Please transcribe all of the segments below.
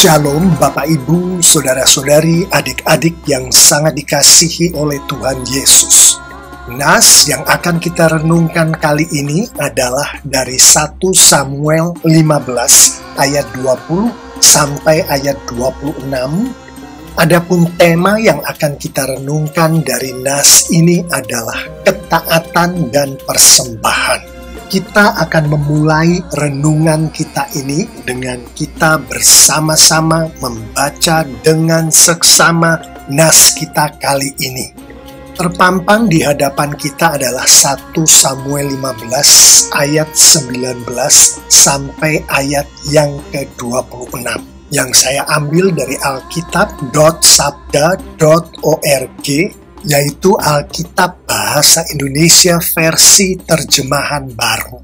Shalom Bapak Ibu, Saudara-saudari, adik-adik yang sangat dikasihi oleh Tuhan Yesus. Nas yang akan kita renungkan kali ini adalah dari 1 Samuel 15 ayat 20 sampai ayat 26. Adapun tema yang akan kita renungkan dari Nas ini adalah ketaatan dan persembahan. Kita akan memulai renungan kita ini dengan kita bersama-sama membaca dengan seksama nas kita kali ini. Terpampang di hadapan kita adalah 1 Samuel 15 ayat 19 sampai ayat yang ke-26. Yang saya ambil dari alkitab.sabda.org, yaitu Alkitab Bahasa Indonesia versi terjemahan baru.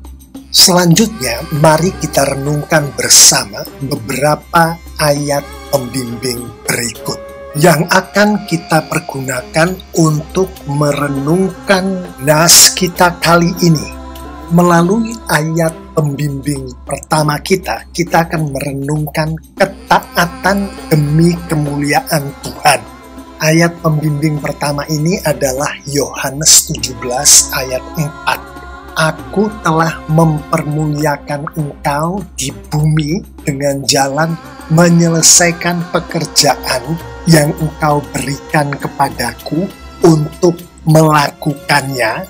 Selanjutnya, mari kita renungkan bersama beberapa ayat pembimbing berikut yang akan kita pergunakan untuk merenungkan nas kita kali ini. Melalui ayat pembimbing pertama kita akan merenungkan ketaatan demi kemuliaan Tuhan. Ayat pembimbing pertama ini adalah Yohanes 17 ayat 4. Aku telah mempermuliakan engkau di bumi dengan jalan menyelesaikan pekerjaan yang engkau berikan kepadaku untuk melakukannya.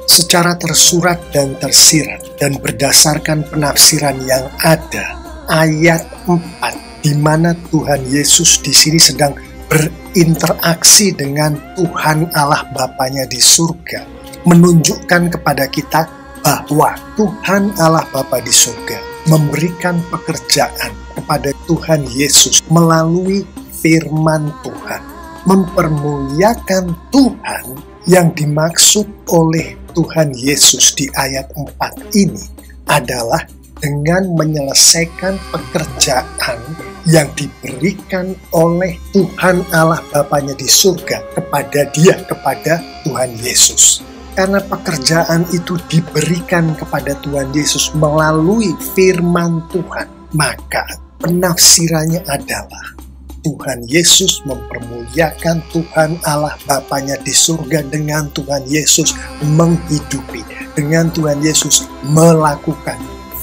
Secara tersurat dan tersirat dan berdasarkan penafsiran yang ada, ayat 4 di mana Tuhan Yesus di sini sedang berinteraksi dengan Tuhan Allah Bapanya di surga, menunjukkan kepada kita bahwa Tuhan Allah Bapa di surga memberikan pekerjaan kepada Tuhan Yesus melalui firman Tuhan. Mempermuliakan Tuhan yang dimaksud oleh Tuhan Yesus di ayat 4 ini adalah dengan menyelesaikan pekerjaan yang diberikan oleh Tuhan Allah Bapanya di surga kepada Tuhan Yesus. Karena pekerjaan itu diberikan kepada Tuhan Yesus melalui firman Tuhan, maka penafsirannya adalah Tuhan Yesus mempermuliakan Tuhan Allah Bapanya di surga dengan Tuhan Yesus menghidupi, dengan Tuhan Yesus melakukan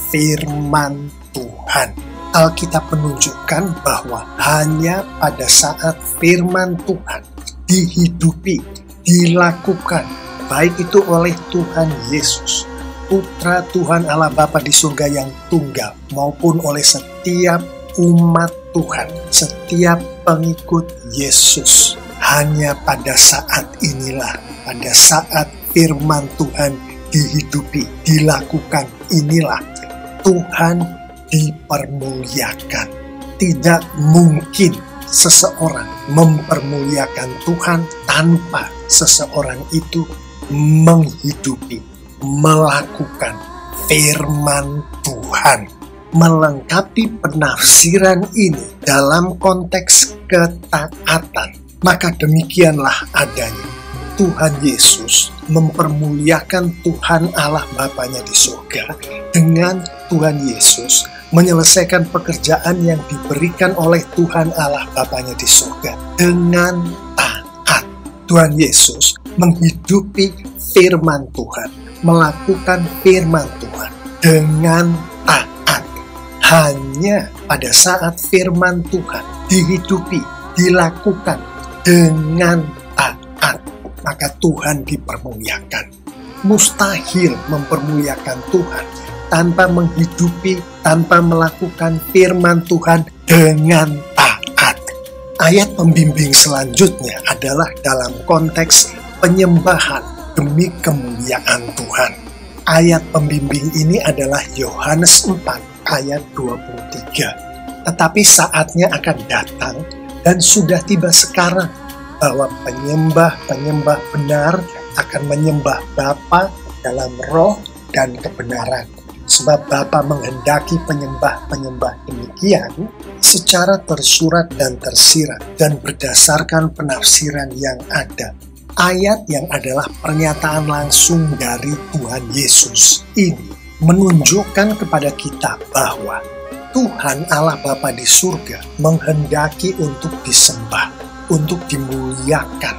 firman Tuhan. Alkitab menunjukkan bahwa hanya pada saat firman Tuhan dihidupi, dilakukan, baik itu oleh Tuhan Yesus, Putra Tuhan Allah Bapa di surga yang tunggal, maupun oleh setiap umat Tuhan, setiap pengikut Yesus. Hanya pada saat inilah, pada saat firman Tuhan dihidupi, dilakukan, inilah Tuhan dipermuliakan. Tidak mungkin seseorang mempermuliakan Tuhan tanpa seseorang itu menghidupi, melakukan firman Tuhan. Melengkapi penafsiran ini dalam konteks ketaatan, maka demikianlah adanya. Tuhan Yesus mempermuliakan Tuhan Allah Bapanya di surga dengan Tuhan Yesus menyelesaikan pekerjaan yang diberikan oleh Tuhan Allah Bapanya di surga dengan taat. Tuhan Yesus menghidupi firman Tuhan, melakukan firman Tuhan dengan taat. Hanya pada saat firman Tuhan dihidupi, dilakukan dengan taat, maka Tuhan dipermuliakan. Mustahil mempermuliakan Tuhan tanpa menghidupi, tanpa melakukan firman Tuhan dengan taat. Ayat pembimbing selanjutnya adalah dalam konteks penyembahan demi kemuliaan Tuhan. Ayat pembimbing ini adalah Yohanes 4 ayat 23. Tetapi saatnya akan datang dan sudah tiba sekarang bahwa penyembah-penyembah benar akan menyembah Bapa dalam roh dan kebenaran. Sebab Bapa menghendaki penyembah-penyembah demikian secara tersurat dan tersirat dan berdasarkan penafsiran yang ada. Ayat yang adalah pernyataan langsung dari Tuhan Yesus ini menunjukkan kepada kita bahwa Tuhan Allah Bapa di surga menghendaki untuk disembah, untuk dimuliakan,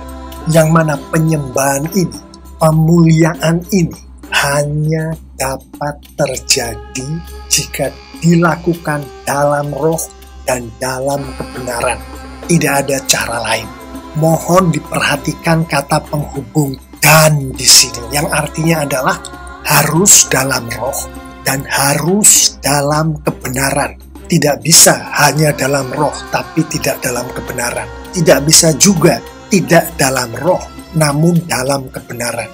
yang mana penyembahan ini, pemuliaan ini hanya dapat terjadi jika dilakukan dalam roh dan dalam kebenaran. Tidak ada cara lain. Mohon diperhatikan kata penghubung "dan" di sini, yang artinya adalah harus dalam roh dan harus dalam kebenaran. Tidak bisa hanya dalam roh tapi tidak dalam kebenaran. Tidak bisa juga tidak dalam roh namun dalam kebenaran.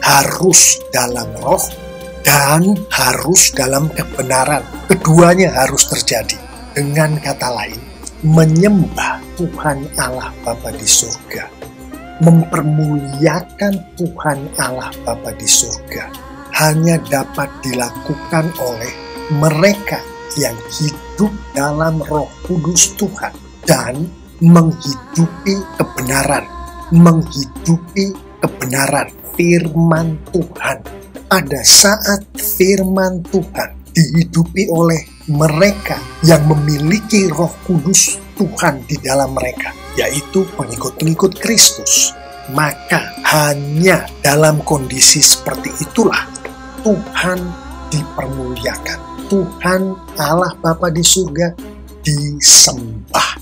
Harus dalam roh dan harus dalam kebenaran. Keduanya harus terjadi. Dengan kata lain, menyembah Tuhan Allah Bapa di surga, mempermuliakan Tuhan Allah Bapa di surga, hanya dapat dilakukan oleh mereka yang hidup dalam Roh Kudus Tuhan dan menghidupi kebenaran, firman Tuhan. Pada saat firman Tuhan dihidupi oleh mereka yang memiliki Roh Kudus Tuhan di dalam mereka, yaitu pengikut-pengikut Kristus, maka hanya dalam kondisi seperti itulah Tuhan dipermuliakan. Tuhan Allah Bapa di surga disembah.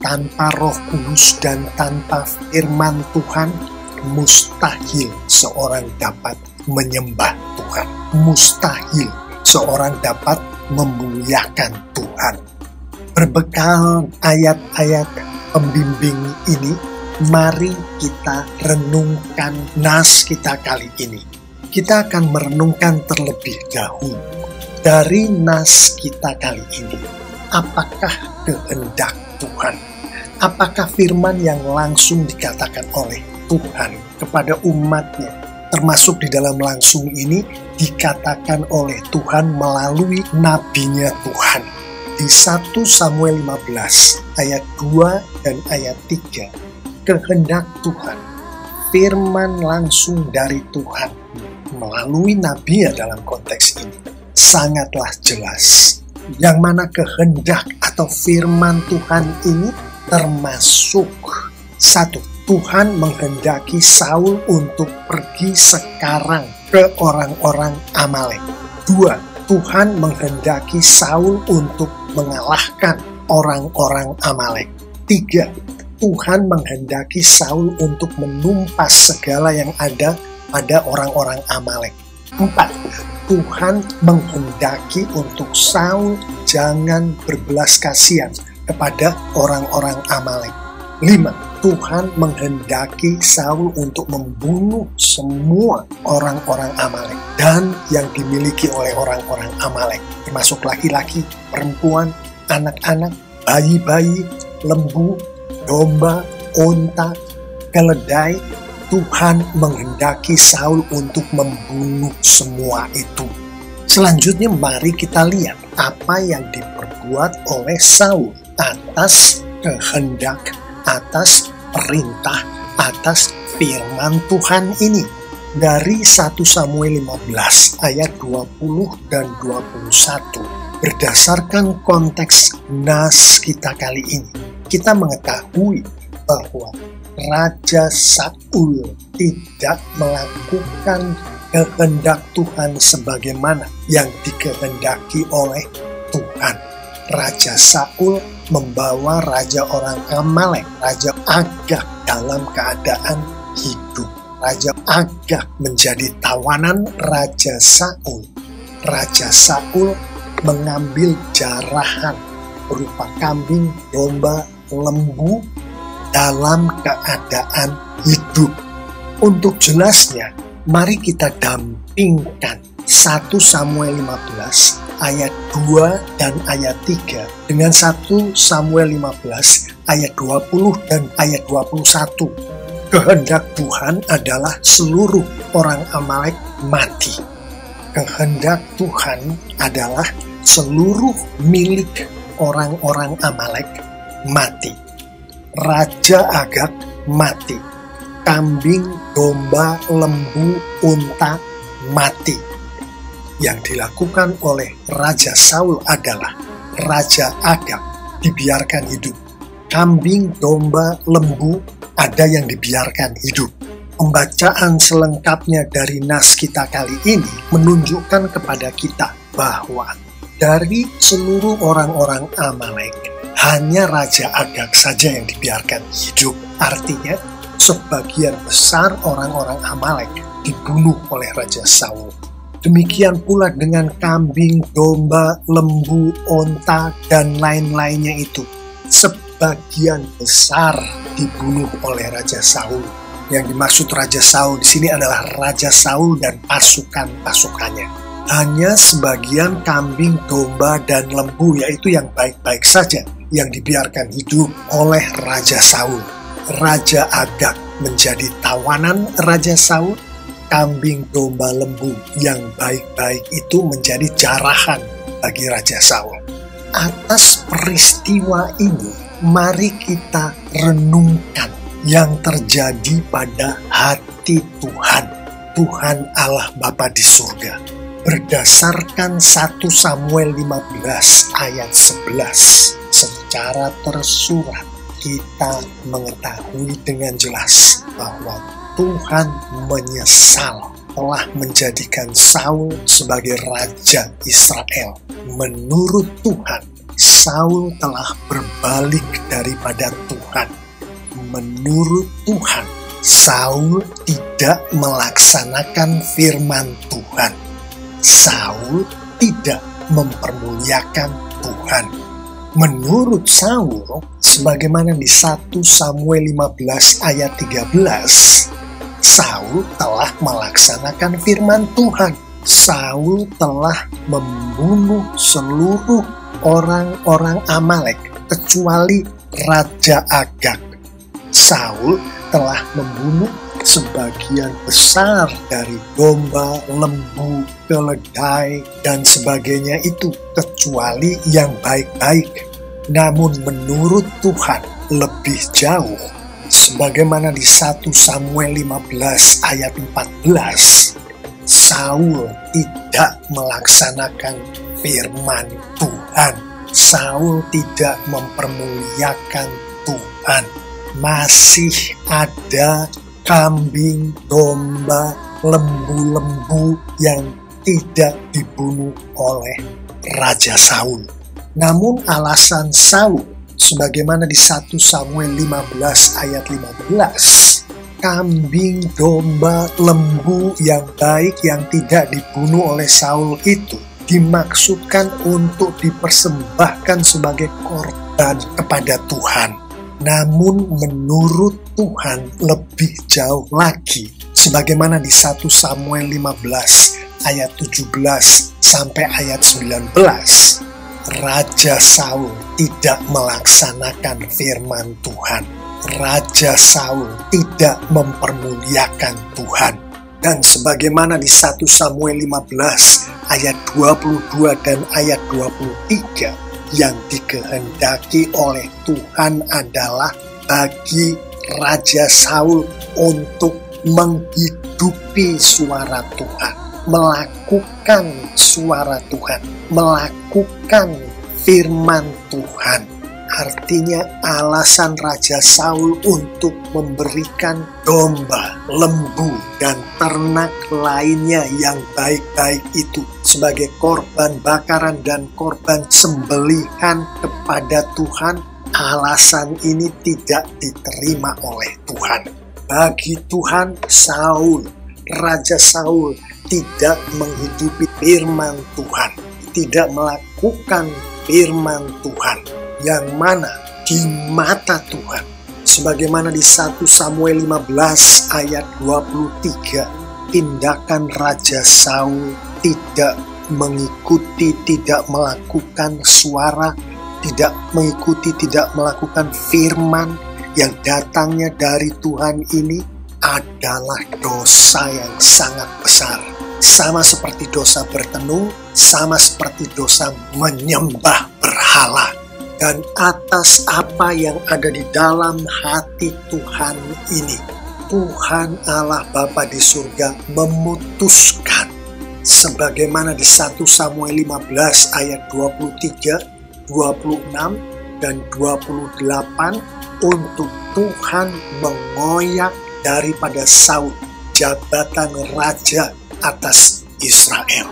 Tanpa Roh Kudus dan tanpa firman Tuhan, mustahil seorang dapat menyembah Tuhan. Mustahil seorang dapat memuliakan Tuhan. Berbekal ayat-ayat pembimbing ini, mari kita renungkan nas kita kali ini. Kita akan merenungkan terlebih dahulu dari nas kita kali ini. Apakah kehendak Tuhan? Apakah firman yang langsung dikatakan oleh Tuhan kepada umatnya, termasuk di dalam langsung ini dikatakan oleh Tuhan melalui nabinya Tuhan. Di 1 Samuel 15 ayat 2 dan ayat 3, kehendak Tuhan, firman langsung dari Tuhan melalui nabinya dalam konteks ini sangatlah jelas. Yang mana kehendak atau firman Tuhan ini termasuk: 1. Tuhan menghendaki Saul untuk pergi sekarang ke orang-orang Amalek. 2. Tuhan menghendaki Saul untuk mengalahkan orang-orang Amalek. 3. Tuhan menghendaki Saul untuk menumpas segala yang ada pada orang-orang Amalek. 4. Tuhan menghendaki untuk Saul jangan berbelas kasihan kepada orang-orang Amalek. 5. Tuhan menghendaki Saul untuk membunuh semua orang-orang Amalek dan yang dimiliki oleh orang-orang Amalek, termasuk laki-laki, perempuan, anak-anak, bayi-bayi, lembu, domba, onta, keledai. Tuhan menghendaki Saul untuk membunuh semua itu. Selanjutnya mari kita lihat apa yang diperbuat oleh Saul atas kehendak, atas perintah, atas firman Tuhan ini. Dari 1 Samuel 15 ayat 20 dan 21. Berdasarkan konteks nas kita kali ini, kita mengetahui bahwa Raja Saul tidak melakukan kehendak Tuhan sebagaimana yang dikehendaki oleh Tuhan. Raja Saul membawa raja orang Amalek, Raja Agag, dalam keadaan hidup. Raja Agag menjadi tawanan Raja Saul. Raja Saul mengambil jarahan berupa kambing, domba, lembu dalam keadaan hidup. Untuk jelasnya, mari kita dampingkan 1 Samuel 15 ayat 2 dan ayat 3 dengan 1 Samuel 15 ayat 20 dan ayat 21. Kehendak Tuhan adalah seluruh orang Amalek mati. Kehendak Tuhan adalah seluruh milik orang-orang Amalek mati. Raja Agag mati. Kambing, domba, lembu, unta mati. Yang dilakukan oleh Raja Saul adalah Raja Agag dibiarkan hidup. Kambing, domba, lembu ada yang dibiarkan hidup. Pembacaan selengkapnya dari nas kita kali ini menunjukkan kepada kita bahwa dari seluruh orang-orang Amalek, hanya Raja Agag saja yang dibiarkan hidup. Artinya, sebagian besar orang-orang Amalek dibunuh oleh Raja Saul. Demikian pula dengan kambing, domba, lembu, onta, dan lain-lainnya itu. Sebagian besar dibunuh oleh Raja Saul. Yang dimaksud Raja Saul di sini adalah Raja Saul dan pasukan-pasukannya. Hanya sebagian kambing, domba, dan lembu, yaitu yang baik-baik saja, yang dibiarkan hidup oleh Raja Saul. Raja Agag menjadi tawanan Raja Saul. Kambing, domba, lembu yang baik-baik itu menjadi jarahan bagi Raja Saul. Atas peristiwa ini, mari kita renungkan yang terjadi pada hati Tuhan, Tuhan Allah Bapa di surga. Berdasarkan 1 Samuel 15 ayat 11, secara tersurat kita mengetahui dengan jelas bahwa Tuhan menyesal telah menjadikan Saul sebagai Raja Israel. Menurut Tuhan, Saul telah berbalik daripada Tuhan. Menurut Tuhan, Saul tidak melaksanakan firman Tuhan. Saul tidak mempermuliakan Tuhan. Menurut Saul, sebagaimana di 1 Samuel 15 ayat 13, Saul telah melaksanakan firman Tuhan. Saul telah membunuh seluruh orang-orang Amalek kecuali Raja Agag. Saul telah membunuh sebagian besar dari domba, lembu, keledai, dan sebagainya itu, kecuali yang baik-baik. Namun menurut Tuhan lebih jauh, sebagaimana di 1 Samuel 15 ayat 14, Saul tidak melaksanakan firman Tuhan. Saul tidak mempermuliakan Tuhan. Masih ada kambing, domba, lembu-lembu yang tidak dibunuh oleh Raja Saul. Namun alasan Saul, sebagaimana di 1 Samuel 15 ayat 15, kambing, domba, lembu yang baik yang tidak dibunuh oleh Saul itu dimaksudkan untuk dipersembahkan sebagai korban kepada Tuhan. Namun menurut Tuhan lebih jauh lagi, sebagaimana di 1 Samuel 15 ayat 17 sampai ayat 19, Raja Saul tidak melaksanakan firman Tuhan. Raja Saul tidak mempermuliakan Tuhan. Dan sebagaimana di 1 Samuel 15 ayat 22 dan ayat 23, yang dikehendaki oleh Tuhan adalah bagi Raja Saul untuk menghidupi suara Tuhan, melakukan suara Tuhan, melakukan firman Tuhan. Artinya alasan Raja Saul untuk memberikan domba, lembu, dan ternak lainnya yang baik-baik itu sebagai korban bakaran dan korban sembelihan kepada Tuhan, alasan ini tidak diterima oleh Tuhan. Bagi Tuhan, Raja Saul tidak menghidupi firman Tuhan, tidak melakukan firman Tuhan, yang mana di mata Tuhan, sebagaimana di 1 Samuel 15 ayat 23, tindakan Raja Saul tidak mengikuti, tidak melakukan suara, tidak mengikuti, tidak melakukan firman yang datangnya dari Tuhan ini adalah dosa yang sangat besar. Sama seperti dosa bertenung, sama seperti dosa menyembah berhala. Dan atas apa yang ada di dalam hati Tuhan ini, Tuhan Allah Bapa di surga memutuskan, sebagaimana di 1 Samuel 15 ayat 23, 26 dan 28 untuk Tuhan mengoyak daripada Saul jabatan raja atas Israel.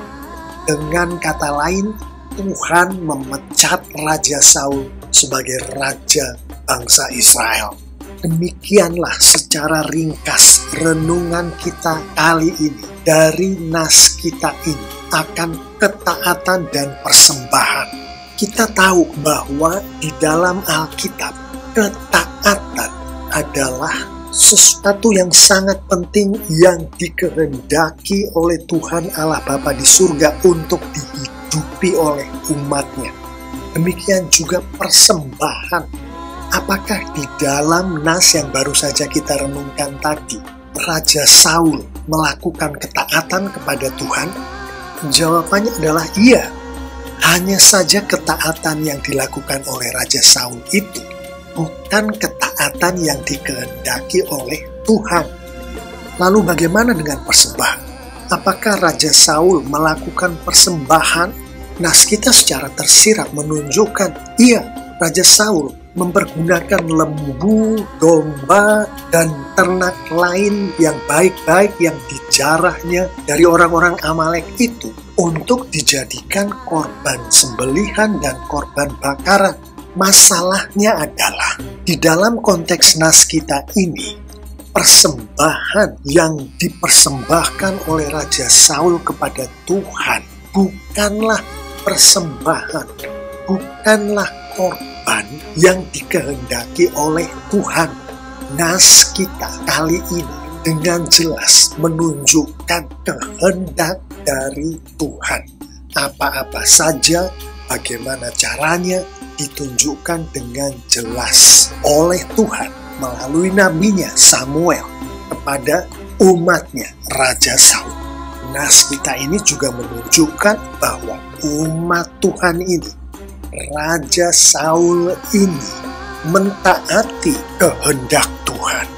Dengan kata lain, Tuhan memecat Raja Saul sebagai raja bangsa Israel. Demikianlah secara ringkas renungan kita kali ini dari nas kita ini akan ketaatan dan persembahan. Kita tahu bahwa di dalam Alkitab, ketaatan adalah sesuatu yang sangat penting yang dikehendaki oleh Tuhan Allah Bapa di surga untuk dihidupi oleh umatnya. Demikian juga persembahan. Apakah di dalam nas yang baru saja kita renungkan tadi, Raja Saul melakukan ketaatan kepada Tuhan? Jawabannya adalah iya. Hanya saja ketaatan yang dilakukan oleh Raja Saul itu bukan ketaatan yang dikehendaki oleh Tuhan. Lalu bagaimana dengan persembahan? Apakah Raja Saul melakukan persembahan? Nas kita secara tersirat menunjukkan, iya, Raja Saul mempergunakan lembu, domba, dan ternak lain yang baik-baik yang dijarahnya dari orang-orang Amalek itu untuk dijadikan korban sembelihan dan korban bakaran. Masalahnya adalah, di dalam konteks nas kita ini, persembahan yang dipersembahkan oleh Raja Saul kepada Tuhan bukanlah persembahan, bukanlah korban yang dikehendaki oleh Tuhan. Nas kita kali ini dengan jelas menunjukkan kehendak dari Tuhan. Apa-apa saja, bagaimana caranya, ditunjukkan dengan jelas oleh Tuhan melalui nabinya Samuel kepada umatnya Raja Saul. Nas kita ini juga menunjukkan bahwa umat Tuhan ini, Raja Saul ini, mentaati kehendak Tuhan,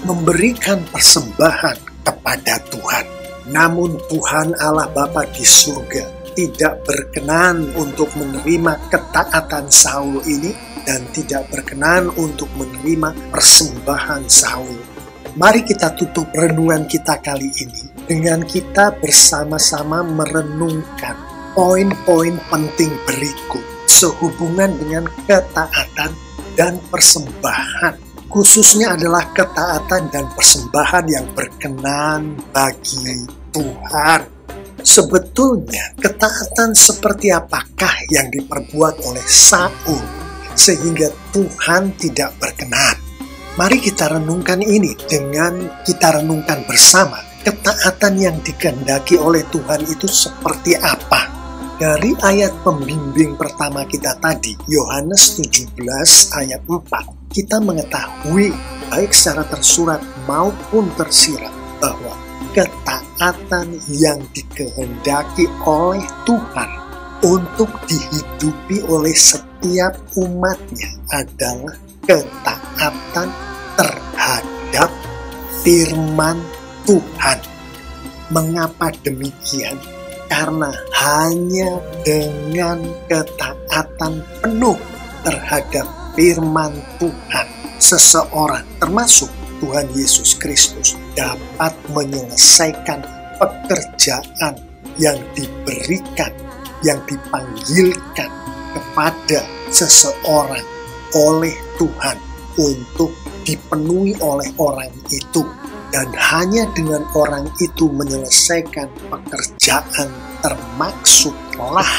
memberikan persembahan kepada Tuhan. Namun Tuhan Allah Bapa di surga tidak berkenan untuk menerima ketaatan Saul ini dan tidak berkenan untuk menerima persembahan Saul. Mari kita tutup renungan kita kali ini dengan kita bersama-sama merenungkan poin-poin penting berikut sehubungan dengan ketaatan dan persembahan. Khususnya adalah ketaatan dan persembahan yang berkenan bagi Tuhan. Sebetulnya ketaatan seperti apakah yang diperbuat oleh Saul sehingga Tuhan tidak berkenan? Mari kita renungkan ini dengan kita renungkan bersama. Ketaatan yang dikehendaki oleh Tuhan itu seperti apa? Dari ayat pembimbing pertama kita tadi, Yohanes 17 ayat 4, kita mengetahui baik secara tersurat maupun tersirat bahwa ketaatan yang dikehendaki oleh Tuhan untuk dihidupi oleh setiap umatnya adalah ketaatan terhadap firman Tuhan. Mengapa demikian? Karena hanya dengan ketaatan penuh terhadap firman Tuhan, seseorang termasuk Tuhan Yesus Kristus dapat menyelesaikan pekerjaan yang diberikan, yang dipanggilkan kepada seseorang oleh Tuhan untuk dipenuhi oleh orang itu. Dan hanya dengan orang itu menyelesaikan pekerjaan termaksudlah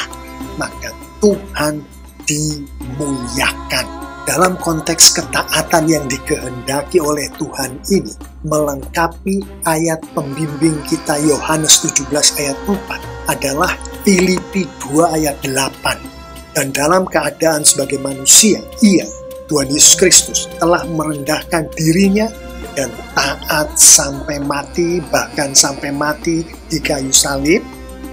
maka Tuhan dimuliakan. Dalam konteks ketaatan yang dikehendaki oleh Tuhan ini melengkapi ayat pembimbing kita Yohanes 17 ayat 4 adalah Filipi 2 ayat 8. Dan dalam keadaan sebagai manusia, ia, Tuhan Yesus Kristus, telah merendahkan dirinya dan taat sampai mati, bahkan sampai mati di kayu salib.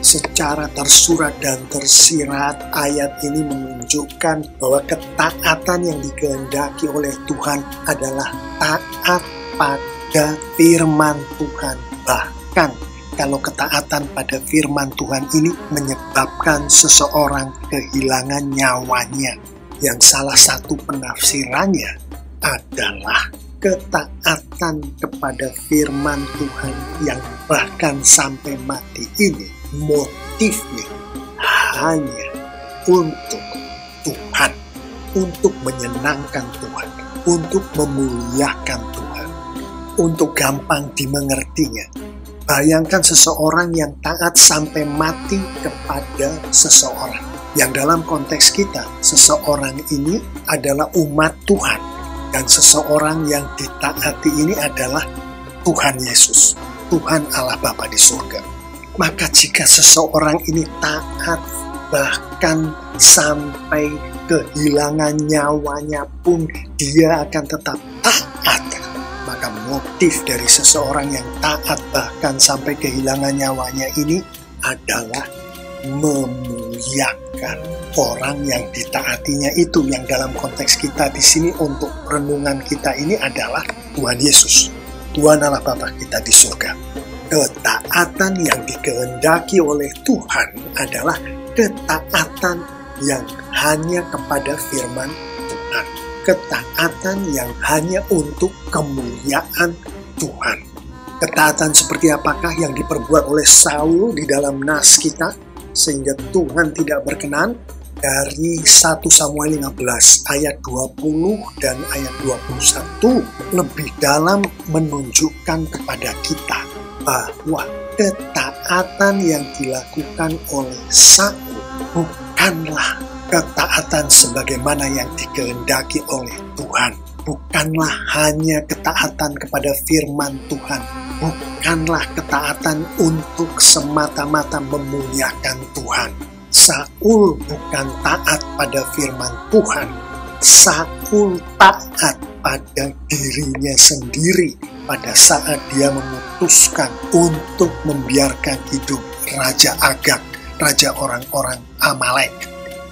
Secara tersurat dan tersirat, ayat ini menunjukkan bahwa ketaatan yang dikehendaki oleh Tuhan adalah taat pada firman Tuhan, bahkan kalau ketaatan pada firman Tuhan ini menyebabkan seseorang kehilangan nyawanya. Yang salah satu penafsirannya adalah ketaatan kepada firman Tuhan yang bahkan sampai mati ini motifnya hanya untuk Tuhan, untuk menyenangkan Tuhan, untuk memuliakan Tuhan, untuk gampang dimengertinya. Bayangkan seseorang yang taat sampai mati kepada seseorang, yang dalam konteks kita, seseorang ini adalah umat Tuhan, dan seseorang yang ditaati ini adalah Tuhan Yesus, Tuhan Allah Bapa di surga. Maka jika seseorang ini taat, bahkan sampai kehilangan nyawanya pun dia akan tetap taat, maka motif dari seseorang yang taat bahkan sampai kehilangan nyawanya ini adalah memuliakan orang yang ditaatinya itu, yang dalam konteks kita di sini untuk renungan kita ini adalah Tuhan Yesus, Tuhan Allah Bapa kita di surga. Ketaatan yang dikehendaki oleh Tuhan adalah ketaatan yang hanya kepada firman Tuhan, ketaatan yang hanya untuk kemuliaan Tuhan. Ketaatan seperti apakah yang diperbuat oleh Saul di dalam nas kita sehingga Tuhan tidak berkenan? Dari 1 Samuel 15 ayat 20 dan ayat 21 lebih dalam menunjukkan kepada kita bahwa ketaatan yang dilakukan oleh Saul bukanlah ketaatan sebagaimana yang dikehendaki oleh Tuhan. Bukanlah hanya ketaatan kepada firman Tuhan. Bukanlah ketaatan untuk semata-mata memuliakan Tuhan. Saul bukan taat pada firman Tuhan. Saul taat pada dirinya sendiri pada saat dia memutuskan untuk membiarkan hidup Raja Agag, raja orang-orang Amalek.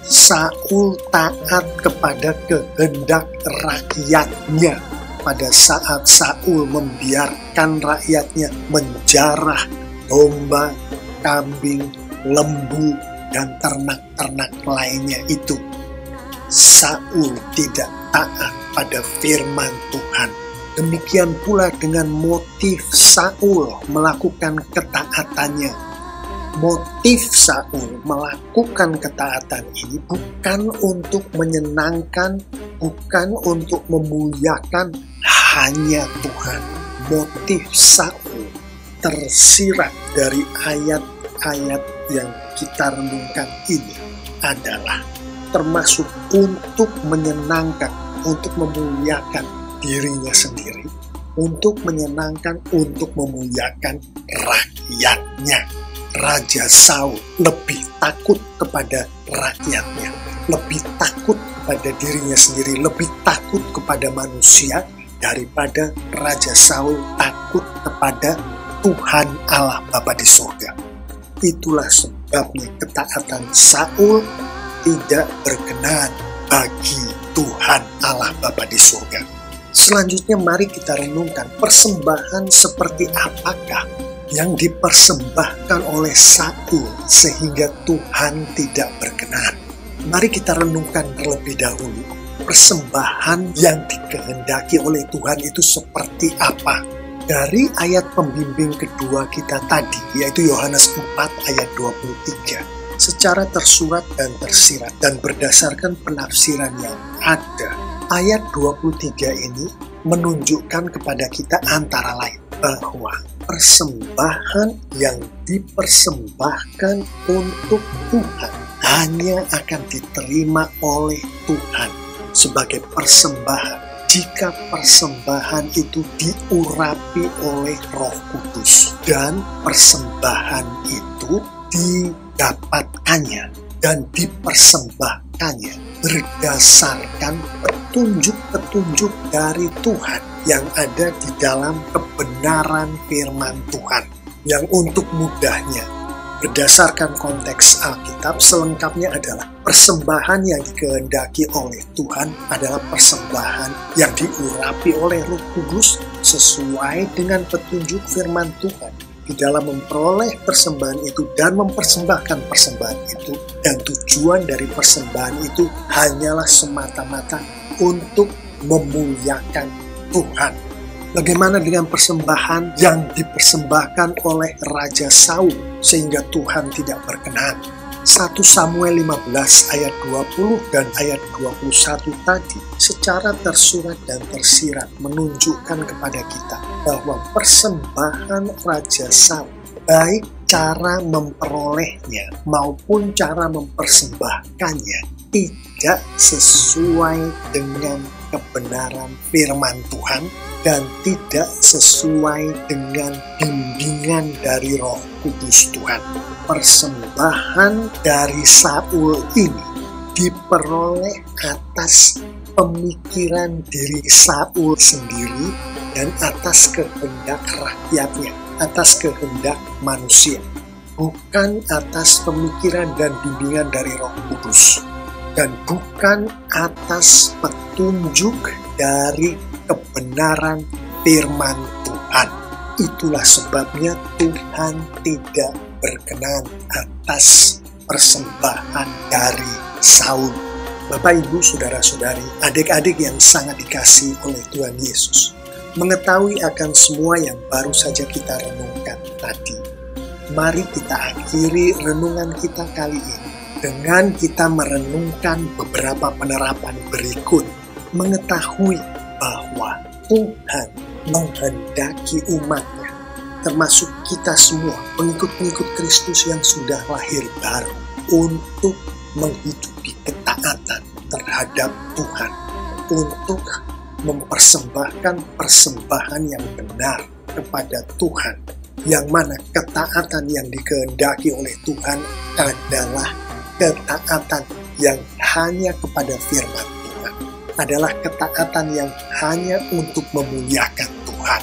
Saul taat kepada kehendak rakyatnya pada saat Saul membiarkan rakyatnya menjarah domba, kambing, lembu, dan ternak-ternak lainnya itu. Saul tidak taat pada firman Tuhan. Demikian pula dengan motif Saul melakukan ketaatannya. Motif Saul melakukan ketaatan ini bukan untuk menyenangkan, bukan untuk memuliakan hanya Tuhan. Motif Saul tersirat dari ayat-ayat yang kita renungkan ini adalah termasuk untuk menyenangkan, untuk memuliakan dirinya sendiri, untuk menyenangkan, untuk memuliakan rakyatnya. Raja Saul lebih takut kepada rakyatnya, lebih takut kepada dirinya sendiri, lebih takut kepada manusia daripada Raja Saul takut kepada Tuhan Allah Bapa di surga. Itulah sebabnya ketaatan Saul tidak berkenan bagi Tuhan Allah Bapa di surga. Selanjutnya mari kita renungkan persembahan seperti apakah yang dipersembahkan oleh Saul sehingga Tuhan tidak berkenan. Mari kita renungkan terlebih dahulu persembahan yang dikehendaki oleh Tuhan itu seperti apa. Dari ayat pembimbing kedua kita tadi, yaitu Yohanes 4 ayat 23, secara tersurat dan tersirat dan berdasarkan penafsiran yang ada, ayat 23 ini menunjukkan kepada kita antara lain bahwa persembahan yang dipersembahkan untuk Tuhan hanya akan diterima oleh Tuhan sebagai persembahan jika persembahan itu diurapi oleh Roh Kudus dan persembahan itu didapatkannya dan dipersembahkannya berdasarkan petunjuk-petunjuk dari Tuhan yang ada di dalam kebenaran firman Tuhan. Yang untuk mudahnya, berdasarkan konteks Alkitab, selengkapnya adalah persembahan yang dikehendaki oleh Tuhan adalah persembahan yang diurapi oleh Roh Kudus sesuai dengan petunjuk firman Tuhan di dalam memperoleh persembahan itu dan mempersembahkan persembahan itu, dan tujuan dari persembahan itu hanyalah semata-mata untuk memuliakan Tuhan. Bagaimana dengan persembahan yang dipersembahkan oleh Raja Saul sehingga Tuhan tidak berkenan? 1 Samuel 15 ayat 20 dan ayat 21 tadi secara tersurat dan tersirat menunjukkan kepada kita bahwa persembahan Raja Saul, baik cara memperolehnya maupun cara mempersembahkannya, tidak sesuai dengan kebenaran firman Tuhan dan tidak sesuai dengan bimbingan dari Roh Kudus Tuhan. Persembahan dari Saul ini diperoleh atas pemikiran diri Saul sendiri dan atas kehendak rakyatnya, atas kehendak manusia, bukan atas pemikiran dan bimbingan dari Roh Kudus, dan bukan atas petunjuk dari kebenaran firman Tuhan. Itulah sebabnya Tuhan tidak berkenan atas persembahan dari Saul. Bapak, Ibu, Saudara-saudari, adik-adik yang sangat dikasihi oleh Tuhan Yesus, mengetahui akan semua yang baru saja kita renungkan tadi, mari kita akhiri renungan kita kali ini dengan kita merenungkan beberapa penerapan berikut, mengetahui bahwa Tuhan menghendaki umat-Nya, termasuk kita semua, pengikut-pengikut Kristus yang sudah lahir baru, untuk menghidupi ketaatan terhadap Tuhan, untuk mempersembahkan persembahan yang benar kepada Tuhan, yang mana ketaatan yang dikehendaki oleh Tuhan adalah ketaatan yang hanya kepada firman Tuhan, adalah ketaatan yang hanya untuk memuliakan Tuhan,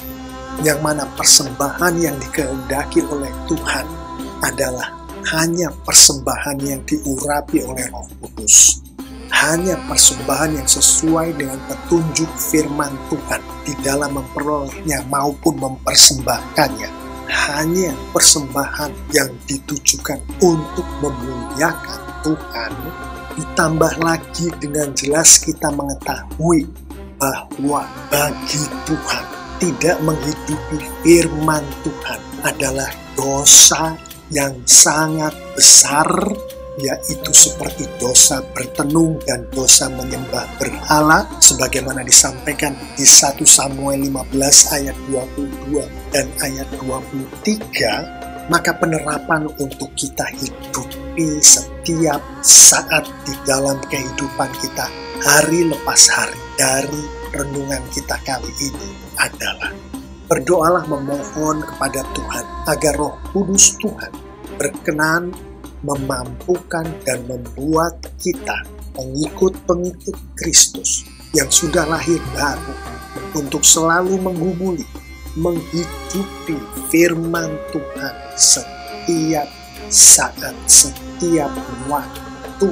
yang mana persembahan yang dikehendaki oleh Tuhan adalah hanya persembahan yang diurapi oleh Roh Kudus, hanya persembahan yang sesuai dengan petunjuk firman Tuhan di dalam memperolehnya maupun mempersembahkannya, hanya persembahan yang ditujukan untuk memuliakan Tuhan. Ditambah lagi dengan jelas kita mengetahui bahwa bagi Tuhan tidak menghidupi firman Tuhan adalah dosa yang sangat besar, yaitu seperti dosa bertenung dan dosa menyembah berhala, sebagaimana disampaikan di 1 Samuel 15 ayat 22 dan ayat 23, maka penerapan untuk kita hidupi setiap saat di dalam kehidupan kita hari lepas hari dari renungan kita kali ini adalah berdoalah memohon kepada Tuhan agar Roh Kudus Tuhan berkenan memampukan dan membuat kita pengikut-pengikut Kristus yang sudah lahir baru untuk selalu menggumuli, menghidupi firman Tuhan setiap saat, setiap waktu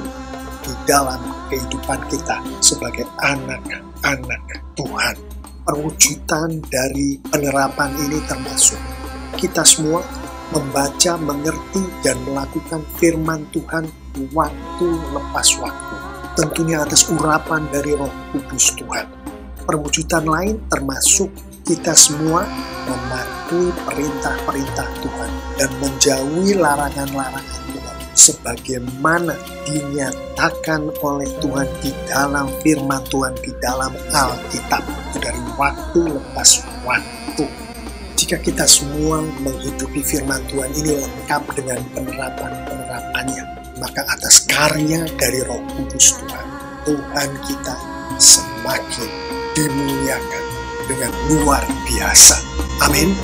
di dalam kehidupan kita sebagai anak-anak Tuhan. Perwujudan dari penerapan ini termasuk kita semua membaca, mengerti, dan melakukan firman Tuhan waktu lepas waktu, tentunya atas urapan dari Roh Kudus Tuhan. Perwujudan lain termasuk kita semua mematuhi perintah-perintah Tuhan dan menjauhi larangan-larangan Tuhan sebagaimana dinyatakan oleh Tuhan di dalam firman Tuhan di dalam Alkitab, itu dari waktu lepas waktu. Jika kita semua menghidupi firman Tuhan ini lengkap dengan penerapan-penerapannya, maka atas karya dari Roh Kudus Tuhan, Tuhan kita semakin dimuliakan dengan luar biasa. Amin.